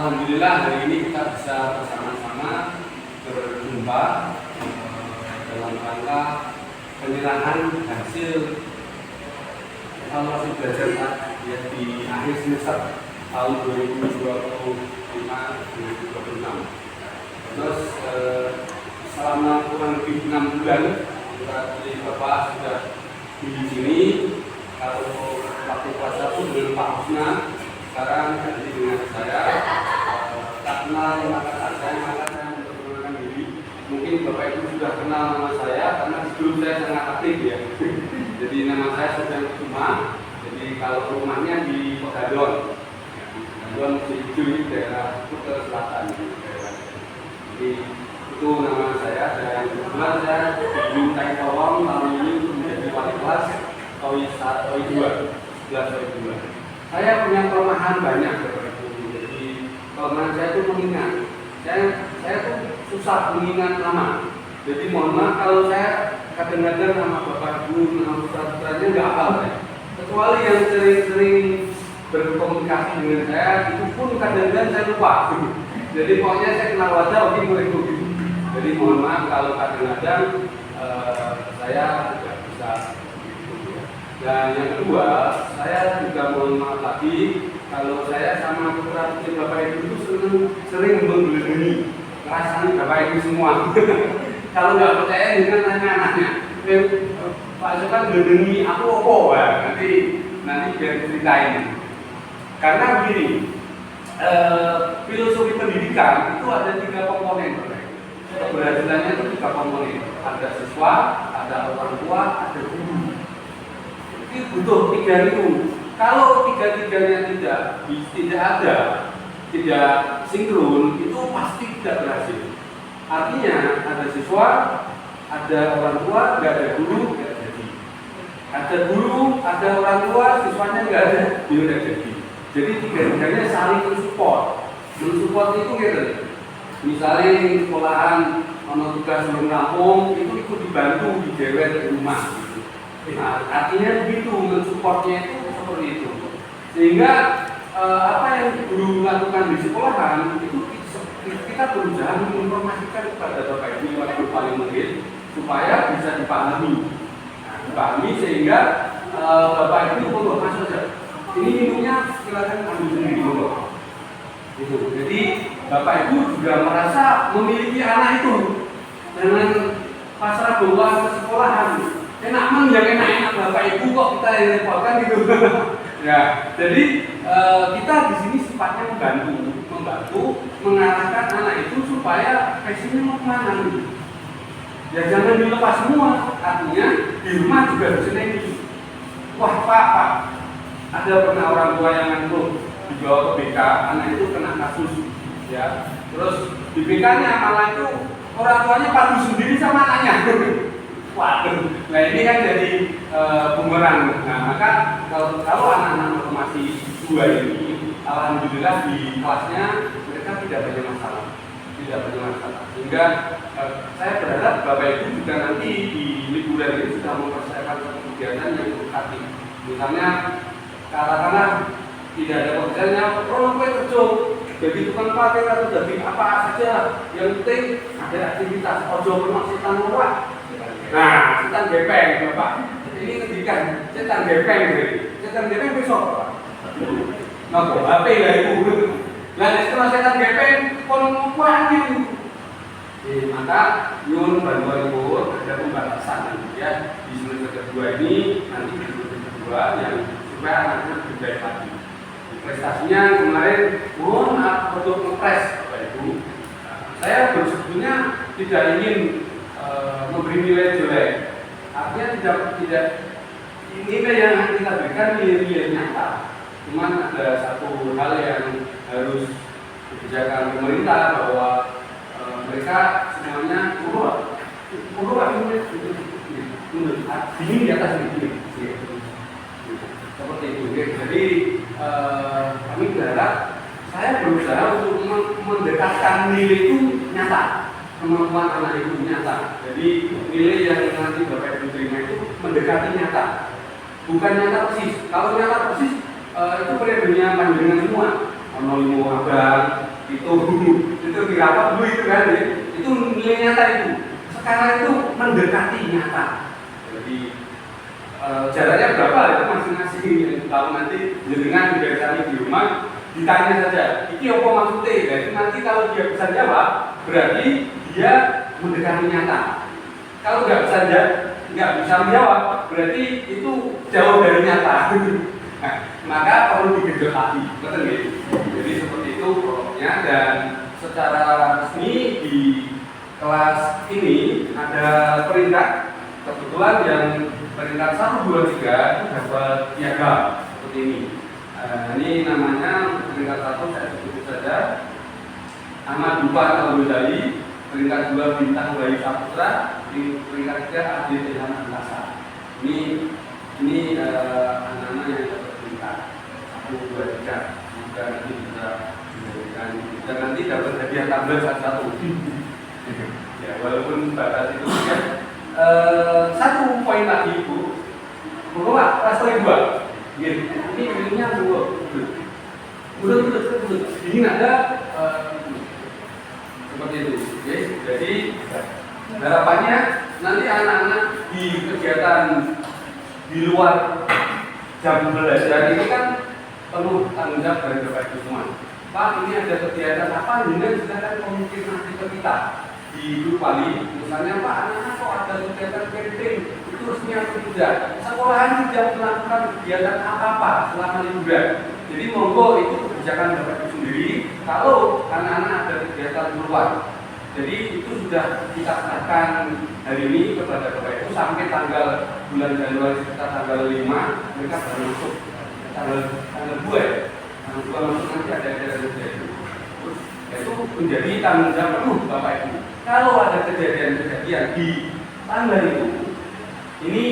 Alhamdulillah hari ini kita bisa bersama-sama berjumpa dalam rangka penyerahan hasil evaluasi belajar ya, di akhir semester tahun 2025-2026. Terus selama kurang lebih 6 bulan berarti Bapak sudah di sini. Kalau waktu puasa pun dengan Pak Husna, sekarang ganti dengan saya. Tak kenal maka saya memperkenalkan diri. Mungkin Bapak Ibu sudah kenal nama saya karena di grup saya sangat aktif ya. Jadi nama saya Sofyan Kusuma. Jadi kalau rumahnya di Pegadon, Pegadon di daerah Kuta Selatan. Jadi itu nama saya. Dan kebetulan saya dimintai tolong tahun ini untuk menjadi wali kelas OI 2. Saya punya kelemahan banyak. Jadi kelemahan saya itu mengingat. Saya tuh susah mengingat nama. Jadi mohon maaf kalau saya kadang-kadang nama Bapak Ibu, nama putra-putranya nggak hafal ya. Kecuali yang sering-sering berkomunikasi dengan saya, itu pun kadang-kadang saya lupa. Jadi pokoknya saya kenal wajah, oke muridku gitu. Jadi mohon maaf kalau kadang-kadang saya tidak bisa. Dan yang kedua, saya juga mohon maaf lagi kalau saya sama putra-putri Bapak Ibu itu sering menggelindingi rasanya Bapak Ibu semua. Kalau nggak percaya dengan tanya anaknya, Pak Sokan gelindingi aku apa? Wah, nanti biar ceritain. Karena begini, filosofi pendidikan itu ada 3 komponen. Keberhasilannya itu 3 komponen. Ada siswa, ada orang tua, ada guru. Itu butuh 3 itu. Kalau 3-3-nya tidak ada, tidak sinkron, itu pasti tidak berhasil. Artinya ada siswa, ada orang tua, nggak ada guru, nggak jadi. Ada guru, ada orang tua, siswanya nggak ada, dia nggak jadi. Jadi 3-3-nya saling mensupport. Mensupport itu gitu. Misalnya sekolahan ono tugas belum rampung, itu ikut dibantu di dewet di rumah. Nah, artinya begitu, mensupportnya itu seperti itu. Sehingga apa yang guru lakukan di sekolahan itu kita berusaha menginformasikan kepada Bapak Ibu lewat paling mungkin supaya bisa dipahami. Nah, dipahami sehingga Bapak Ibu untuk masuk saja. Ini minumnya silakan ambil sendiri dulu. Gitu. Jadi Bapak Ibu juga merasa memiliki anak itu dengan pasrah bawa ke sekolahan. Enak yang enak-enak Bapak Ibu kok kita yang repotkan gitu. Ya, jadi kita di sini sifatnya membantu mengarahkan anak itu supaya passionnya mau kemana gitu. Ya jangan dilepas semua. Artinya di rumah juga disenengi. Wah Pak, ada pernah orang tua yang ngantuk dibawa ke BK, anak itu kena kasus, ya. Terus di BK-nya malah itu orang tuanya padu sendiri sama anaknya. Waduh, nah ini kan jadi bumerang. Nah maka kalau anak-anak masih 2 ini, alhamdulillah di kelasnya mereka tidak banyak masalah, Sehingga saya berharap Bapak Ibu juga nanti di liburan ini sudah mempersiapkan satu kegiatan yang edukatif. Misalnya katakanlah tidak ada pekerjaannya, orang tua kerja, jadi tukang parkir atau jadi apa saja, yang penting ada aktivitas. Ojo bermaksiatan luar. Nah, setan gepeng, Bapak. Ini ngedikan, setan gepeng, besok, Pak. Nah, HP lah itu. Nah, setelah setan gepeng, konkuannya. Maka nyuruh bantuan ibu ada pembatasan ya di semester kedua ini, nanti di semester kedua yang supaya anaknya lebih baik lagi. Prestasinya kemarin, untuk ngepres, Bapak Ibu. Saya sebetulnya tidak ingin memberi nilai jelek, artinya tidak nilai yang kita berikan nilai nyata. Cuman ada satu hal yang harus dikerjakan pemerintah bahwa mereka semuanya urut ini di atas ini seperti itu. Jadi kami berharap saya berusaha untuk mendekatkan nilai itu nyata. Kemampuan anak itu nyata. Jadi nilai yang nanti Bapak Ibu terima itu mendekati nyata, bukan nyata persis. Kalau nyata persis itu periodenya panjangan semua. Ono limo abang, itu berapa dulu itu kan ya? Itu nilai nyata itu. Sekarang itu mendekati nyata. Jadi jaraknya berapa itu masing-masing yang tahu nanti dengan biasanya di rumah ditanya saja. Iki apa maksudnya? Jadi nanti kalau dia bisa jawab berarti dia mendekati nyata. Kalau nggak bisa menjawab berarti itu jauh dari nyata. Nah, maka perlu digenjot lagi, betul nggak? Jadi seperti itu pokoknya. Dan secara resmi di kelas ini ada peringkat, kebetulan yang peringkat 1, 2, 3 itu dapat piagam seperti ini. Ini namanya peringkat 1 saya sebut saja Ahmad Dufan Al-Ghazali, peringkat 2 Bintang Bayi Saputra, peringkat 3 Adit Ilham Antasa. Ini anak-anak yang dapat peringkat 1, 2, 3. Semoga nanti bisa diberikan dan nanti dapat hadiah tablet satu. Ya, walaupun batas itu ya. Satu poin lagi Bu, Pak, kelas 2. Ini ininya belum. Ini ada seperti itu. Oke. Jadi harapannya nanti anak-anak di kegiatan di luar jam belajar ini kan penuh tanggung jawab dari Bapak Ibu semua. Pak, ini ada kegiatan apa? Dengan silakan komunikasi ke kita di grup Bali. Misalnya Pak, anak-anak kok ada kegiatan camping, itu resmi atau tidak? Sekolahan tidak melakukan kegiatan apa-apa selama liburan. Jadi monggo itu kebijakan Bapak Ibu sendiri. Kalau anak-anak ada kegiatan keluar, jadi itu sudah kita serahkan hari ini kepada Bapak Ibu sampai tanggal bulan Januari sekitar tanggal 5 mereka baru masuk tanggal 2 ya. Tanggal 2 masuk nanti ada itu. Itu menjadi tanggung jawab penuh Bapak Ibu. Kalau ada kejadian-kejadian di tanggal itu, ini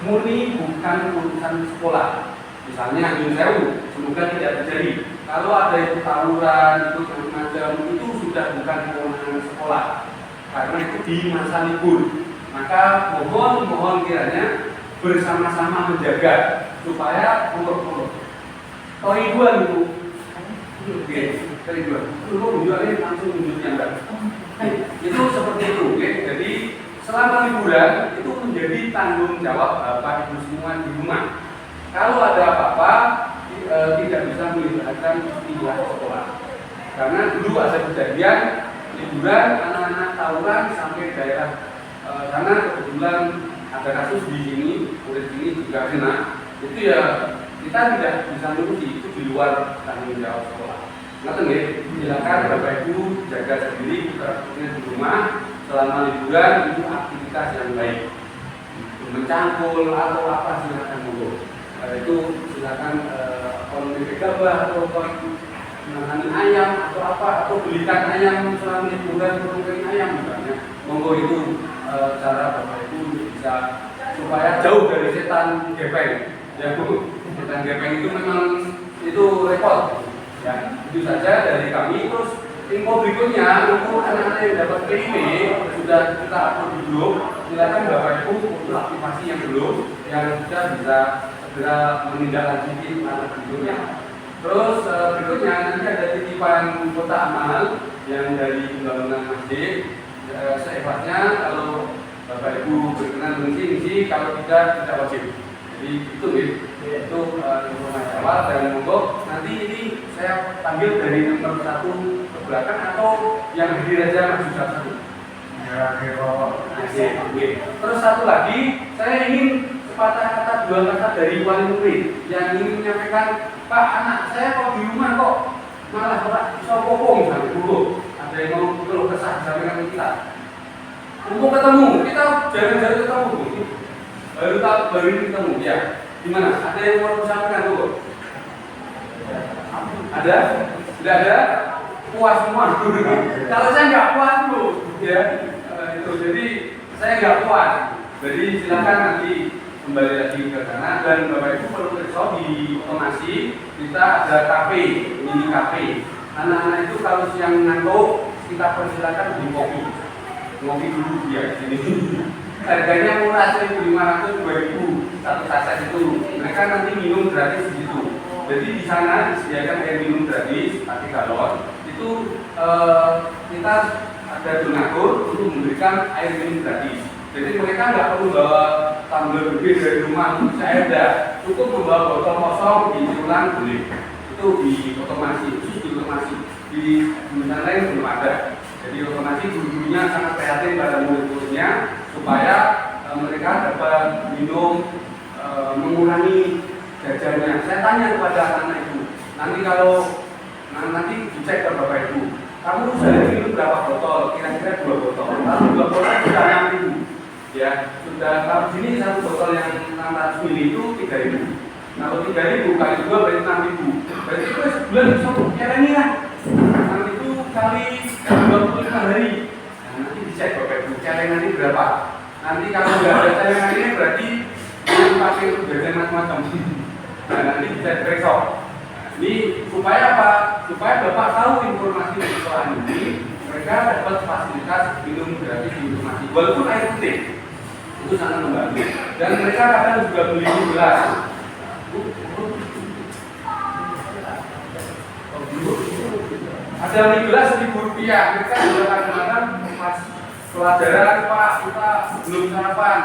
murni bukan urusan sekolah. Misalnya Yun Sewu, semoga tidak terjadi. Kalau ada itu tawuran, itu macam itu sudah bukan kewenangan sekolah, karena itu di masa libur. Maka mohon kiranya bersama-sama menjaga supaya keribuan itu. Oke, keribuan. Itu menunjuknya langsung menunjuknya. Itu seperti itu. Oke. Jadi selama liburan itu menjadi tanggung jawab Bapak Ibu semua di rumah. Kalau ada apa-apa tidak bisa melibatkan pihak sekolah. Karena dulu ada kejadian liburan anak-anak tawuran sampai daerah karena kebetulan ada kasus di sini, murid ini juga kena. Itu ya kita tidak bisa menguji, itu di luar tanggung jawab sekolah. Ngerti nggih? Silakan Bapak Ibu jaga sendiri, putra-putrinya di rumah selama liburan itu aktivitas yang baik. Mencangkul atau apa silakan monggo. Itu silakan konflik gabah atau menangani ayam atau apa atau belikan ayam selama liburan atau ayam misalnya. Monggo itu cara Bapak Ibu bisa supaya jauh dari setan gepeng. Ya Bu, setan gepeng itu memang itu repot. Ya, itu saja dari kami. Terus info berikutnya untuk anak-anak yang dapat PIP sudah kita upload di grup. Silakan Bapak Ibu untuk aktivasi yang belum, yang sudah bisa segera menindaklanjuti anak berikutnya. Terus berikutnya nanti ada titipan kota amal yang dari pembangunan masjid. Sehebatnya kalau Bapak Ibu berkenan mengisi, kalau tidak wajib. Jadi itu informasi awal dan monggo nanti ini saya panggil dari nomor 1 ke belakang atau yang hadir aja maju satu. Terus satu lagi saya ingin sepatah kata dua kata dari wali murid yang ingin menyampaikan, Pak, anak saya kok di rumah kok malah bisa popong misalnya dulu. Ada yang mau keluh kesah sampaikan kita. Untuk ketemu, kita jarang-jarang ketemu. Baru ini ketemu, ya. Gimana? Ada yang mau sampaikan dulu? Ada? Tidak ada? Puas semua. Kalau saya nggak puas dulu, ya. Itu jadi saya nggak puas. Jadi silakan nanti kembali lagi ke sana dan Bapak Ibu perlu tahu di otomasi kita ada kafe, mini kafe. Anak-anak itu kalau siang ngantuk kita persilakan beli kopi. Ngopi dulu ya di sini. Harganya murah 1.500, 2.000 satu saset itu. Mereka nanti minum gratis di situ. Jadi di sana disediakan air minum gratis pakai galon. Itu itu kita ada donatur untuk memberikan air minum gratis. Jadi mereka nggak perlu bawa tumbler gede dari rumah untuk air, cukup membawa botol kosong di ulang boleh. Itu di otomasi, khusus di otomasi. Di jurusan lain belum ada. Jadi otomasi guru-gurunya sangat prihatin pada murid-muridnya supaya mereka dapat minum, mengurangi jajannya. Saya tanya kepada anak itu, nanti kalau nanti dicek ke bapak ibu, kamu sudah minum berapa botol? Kira-kira 2 botol. Kalau 2 botol sudah 6.000, ya sudah. Kalau sini 1 botol yang 600 ml itu 3.000. Kalau 3.000 kali 2 berarti 6.000. Berarti itu sebulan bisa kira-kira lah. Nanti itu kali 25 hari. Nah, nanti dicek bapak ibu, celengan ini berapa? Nanti kalau nggak ada celengan ini berarti dia pakai untuk jajan macam-macam. Nah, nanti bisa diperiksa. Ini supaya apa? Supaya bapak tahu informasi soal ini, mereka dapat fasilitas minum gratis di informasi. Walaupun air putih itu sangat membantu. Dan mereka akan juga beli gelas. Ada beli gelas Rp1.000. Mereka juga kadang-kadang pas pelajaran Pak kita belum sarapan.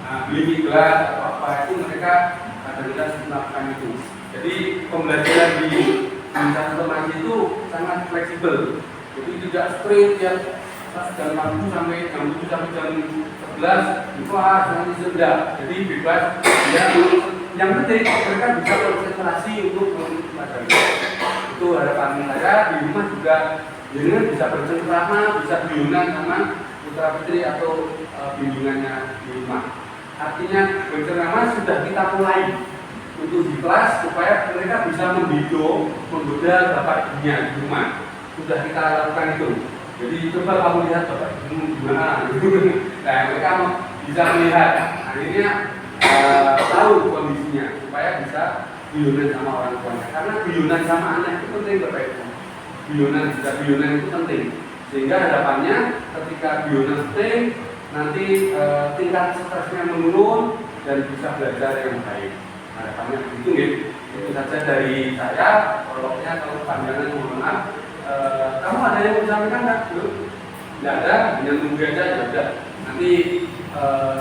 Nah, beli gelas atau apa itu mereka kadang-kadang melakukan itu. Jadi pembelajaran di jurusan otomasi itu sangat fleksibel. Jadi tidak strict yang jam 6 sampai jam 7 sampai jam 11 itu nanti sudah. Jadi bebas. Ya, yang penting mereka bisa konsentrasi untuk mempelajari. Itu harapan saya. Di rumah juga jangan bisa bercengkrama, bisa bimbingan sama putra putri atau bimbingannya di rumah. Artinya bercengkrama sudah kita mulai untuk di kelas supaya mereka bisa menggoda bapak ibunya di rumah. Sudah kita lakukan itu. Jadi coba kamu lihat bapak ibu gimana. Nah, mereka bisa melihat. Akhirnya tahu kondisinya supaya bisa guyonan sama orang tuanya. Karena guyonan sama anak itu penting bapak ibu. Guyonan itu penting. Sehingga harapannya ketika guyonan penting, nanti tingkat stresnya menurun dan bisa belajar yang baik. Harapannya begitu ya. Itu saja dari saya. Kalau pandangan mohon maaf. Kamu ada yang mau disampaikan nggak? Tidak ada, hanya tunggu aja ya udah. Nanti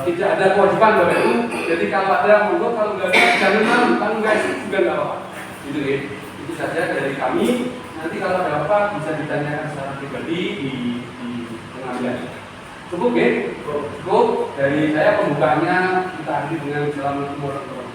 tidak ada kewajiban bapak ibu. Jadi kalau ada monggo, kalau nggak ada jangan malu. Kalau nggak juga nggak apa-apa. Gitu ya. Itu saja dari kami. Nanti kalau ada apa bisa ditanyakan secara pribadi di pengadilan. Cukup ya? Cukup. Dari saya pembukaannya kita akhiri dengan Assalamualaikum warahmatullahi wabarakatuh.